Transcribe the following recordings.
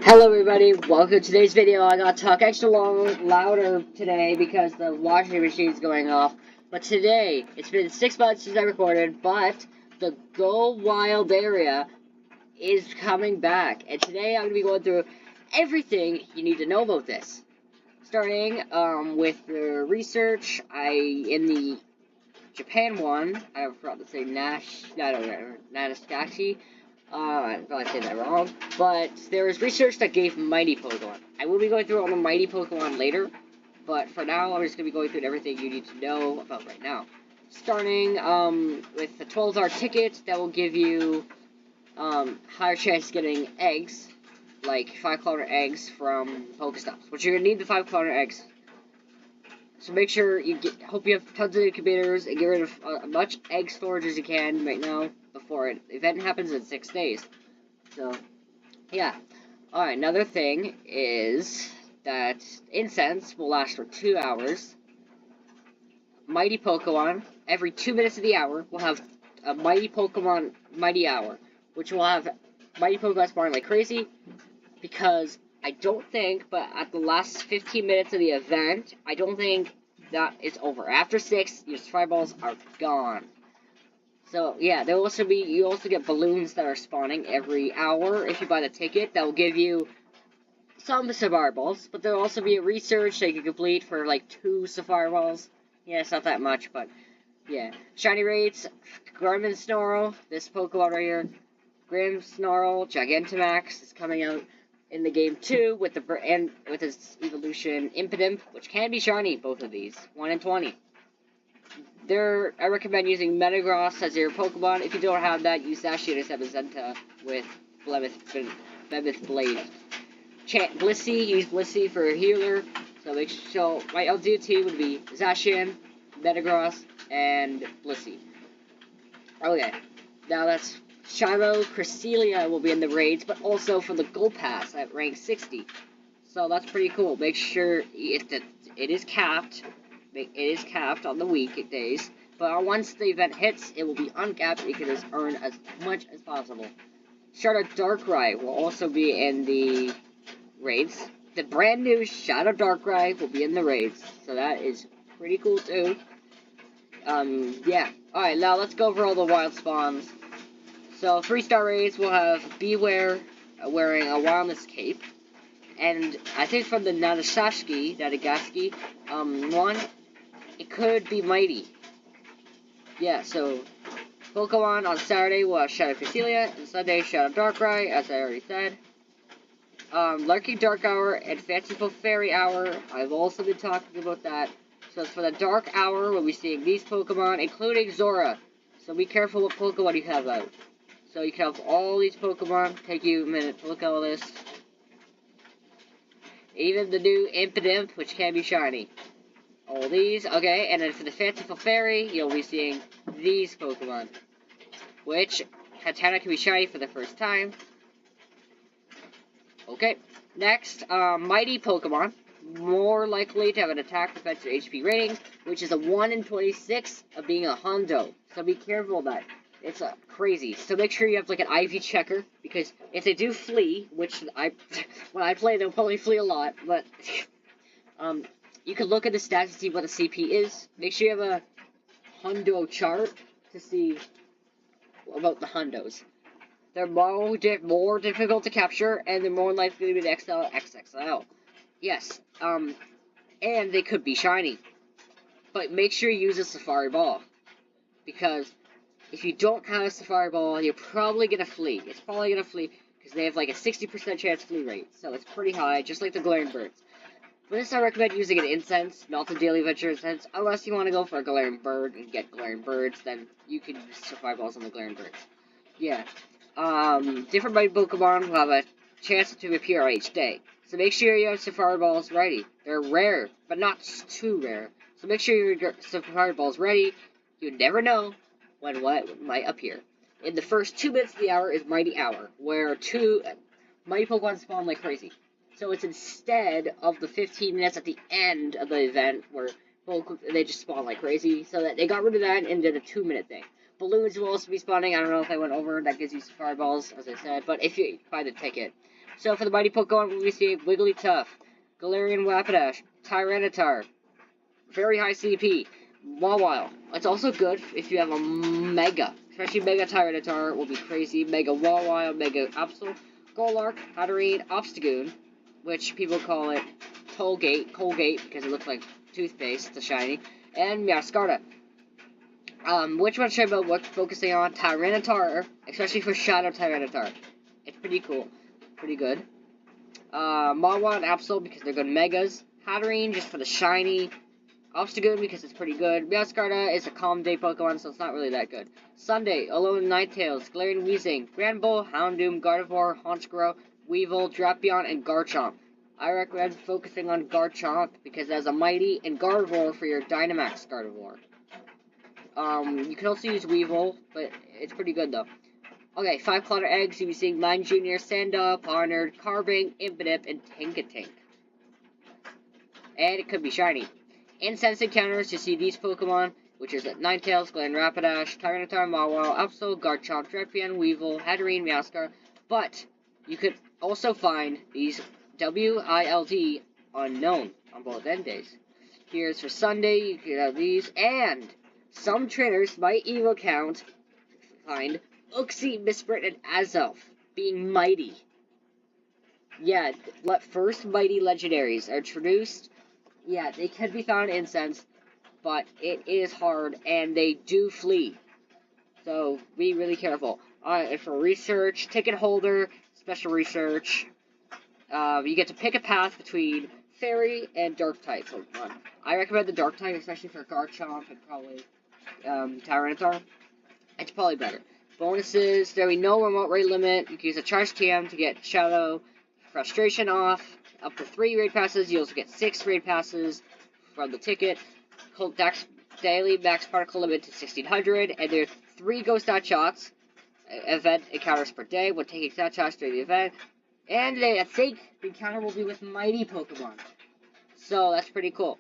Hello everybody, welcome to today's video. I gotta talk extra louder today because the washing machine is going off. But today, it's been 6 months since I recorded, but the Go Wild area is coming back. And today I'm gonna be going through everything you need to know about this. Starting with the research, in the Japan one, I forgot to say Nanaskashi. I probably said that wrong, but there is research that gave mighty Pokemon. I will be going through all the mighty Pokemon later, but for now, I'm just going to be going through everything you need to know about right now. Starting with the 12-star ticket, that will give you higher chance of getting eggs, like 5-kilometer eggs from Pokestops, which you're going to need the 5-kilometer eggs. So make sure hope you have tons of incubators and get rid of as much egg storage as you can right now before the event happens in 6 days. So, yeah. Alright, another thing is that incense will last for 2 hours. Mighty Pokemon, every 2 minutes of the hour, will have a Mighty Pokemon Mighty Hour, which will have Mighty Pokemon spawning like crazy, because I don't think, but at the last 15 minutes of the event, I don't think that it's over. After 6, your fireballs are gone. So, yeah, you also get balloons that are spawning every hour if you buy the ticket. That will give you some Safari Balls, but there will also be a research that you can complete for like 2 Safari Balls. Yeah, it's not that much, but yeah. Shiny rates, Grimmsnarl, this Pokemon right here. Grimmsnarl, Gigantamax is coming out in the game 2 with its evolution Impidimp, which can be shiny, both of these. 1 in 20. I recommend using Metagross as your Pokemon. If you don't have that, use Zacian instead of Zenta with Behemoth Blade. Blissey, use Blissey for a healer. So my LDT would be Zacian, Metagross, and Blissey. Okay, now that's Shiloh, Cresselia will be in the raids, but also for the Gold Pass at rank 60. So that's pretty cool. Make sure it is capped. It is capped on the weekdays, but once the event hits, it will be uncapped. You can just earn as much as possible. Shadow Darkrai will also be in the raids. The brand new Shadow Darkrai will be in the raids, so that is pretty cool too. Yeah. Alright, now let's go over all the wild spawns. So, 3-star raids will have Beware wearing a wildness cape. And I think from the Nadagaski one, it could be Mighty. Yeah, so Pokemon on Saturday will have Shadow Cresselia, and Sunday Shadow Darkrai, as I already said. Larky Dark Hour and Fanciful Fairy Hour, I've also been talking about that. So for the Dark Hour, we'll be seeing these Pokemon, including Zora. So be careful what Pokemon you have out. So you can have all these Pokemon. Take you a minute to look at all this. Even the new Impidimp, which can be shiny. All these, okay, and then for the Fanciful Fairy, you'll be seeing these Pokemon. Which, Hatana can be shiny for the first time. Okay, next, Mighty Pokemon. More likely to have an attack, defense, or HP rating, which is a 1 in 26 of being a Hondo. So be careful of that. It's crazy. So make sure you have like an IV checker, because if they do flee, which when I play they'll probably flee a lot, but you can look at the stats to see what the CP is. Make sure you have a Hondo chart to see about the Hondos. They're more difficult to capture, and they're more likely to be the XXL. Yes, and they could be shiny. But make sure you use a Safari Ball, because if you don't have a Safari Ball, you're probably going to flee. It's probably going to flee, because they have like a 60% chance flee rate, so it's pretty high, just like the Glaring Birds. For this, I recommend using an Incense, not the Daily Adventure Incense, unless you want to go for a Glaring Bird and get Glaring Birds, then you can use Safari Balls on the Glaring Birds. Yeah. Different Mighty Pokemon will have a chance to appear each day, so make sure you have Safari Balls ready. They're rare, but not too rare, so make sure your Safari Balls ready. You never know when what might appear. In the first 2 minutes of the hour is Mighty Hour, where 2 Mighty Pokemon spawn like crazy. So it's instead of the 15 minutes at the end of the event where they just spawn like crazy, so that they got rid of that and did a 2-minute thing. Balloons will also be spawning. I don't know if I went over. That gives you Safari Balls, as I said. But if you buy the ticket, So for the mighty Pokemon, we see Wigglytuff, Galarian Rapidash, Tyranitar, very high CP, Mawile. It's also good if you have a Mega, especially Mega Tyranitar will be crazy. Mega Mawile, Mega Absol, Golurk, Hatterene, Obstagoon, which people call it Colgate because it looks like toothpaste, it's shiny, and Meowscarada. Which one should I be focusing on? Tyranitar, especially for Shadow Tyranitar. It's pretty cool, pretty good. Mawile and Absol because they're good Megas. Hatterene just for the shiny. Obstagoon because it's pretty good. Meowscarada is a calm day Pokemon, so it's not really that good. Sunday, Alolan Ninetales, Galarian Weezing, Granbull, Houndoom, Gardevoir, Honchkrow, Weevil, Drapion, and Garchomp. I recommend focusing on Garchomp because it has a Mighty and Gardevoir for your Dynamax Gardevoir. You can also use Weevil, but it's pretty good though. Okay, 5 Clotter Eggs, you'll be seeing Mine Jr., Sanda, Honor, Carbink, Impidip, and Tinkatink. And it could be shiny. Incense encounters, you see these Pokemon, which is Ninetales, Galarian Rapidash, Tyranitar, Mawile, Absol, Garchomp, Drapion, Weevil, Hatterene, Meowscarada, but you could also find these WILD unknown on both end days. Here's for Sunday, you could have these, and some trainers might even find Uxie, Misprit, and Azelf being mighty. Yeah, first mighty legendaries are introduced. Yeah, they can be found in Incense, but it is hard, and they do flee. So, be really careful. And for research, ticket holder, special research, you get to pick a path between Fairy and Dark-type Pokemon. I recommend the Dark-type, especially for Garchomp and probably Tyranitar. It's probably better. Bonuses, there will be no remote raid limit. You can use a Charge TM to get Shadow Frustration off. Up to 3 raid passes. You also get 6 raid passes from the ticket. Daily max particle limit to 1600. And there's 3 ghost stat shots. Event encounters per day when taking stat shots during the event. And I think the encounter will be with mighty Pokemon. So that's pretty cool.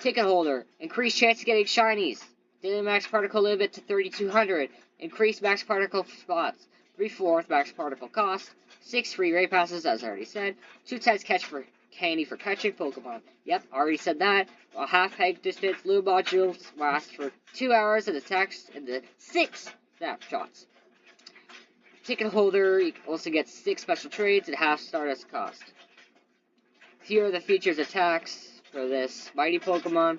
Ticket holder. Increased chance of getting shinies. Daily max particle limit to 3200. Increased max particle spots. 3/4 max particle cost. 6 free raid passes, as I already said. 2 times catch for candy for catching Pokemon. Yep, already said that. A half peg distance. Lure modules last for 2 hours and attacks in the 6 snapshots. Ticket holder, you also get 6 special trades at half Stardust cost. Here are the features attacks for this mighty Pokemon.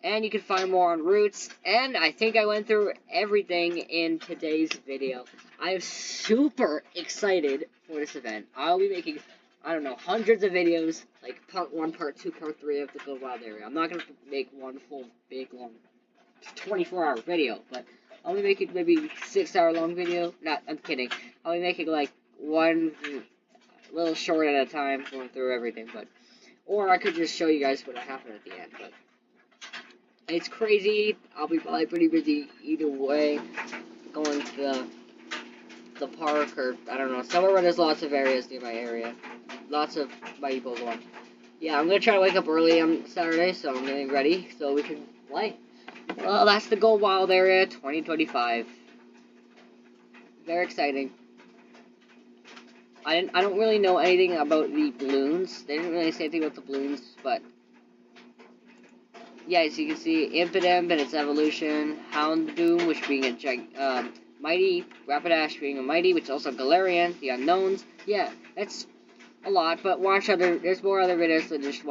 And you can find more on routes. And I think I went through everything in today's video. I am super excited for this event. I'll be making, I don't know, hundreds of videos. Like part 1, part 2, part 3 of the Go Wild area. I'm not going to make one full, big, long, 24-hour video. But I'll be making maybe 6-hour long video. I'm kidding. I'll be making like one little short at a time going through everything. Or I could just show you guys what happened at the end. But it's crazy. I'll be probably pretty busy either way, going to the park or, I don't know, somewhere where there's lots of areas near my area. Lots of mighty Pokemon. Yeah, I'm going to try to wake up early on Saturday, so I'm getting ready so we can play. Well, that's the Go Wild area 2025. Very exciting. I don't really know anything about the balloons. They didn't really say anything about the balloons, but yeah, as you can see, Impidimp and its evolution, Houndoom, which being a mighty, Rapidash being a mighty, which is also Galarian, the unknowns. Yeah, that's a lot, but watch there's more other videos that just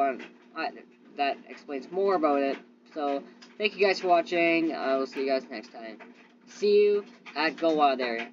that explains more about it. So, thank you guys for watching. I will see you guys next time. See you at Go Wild area.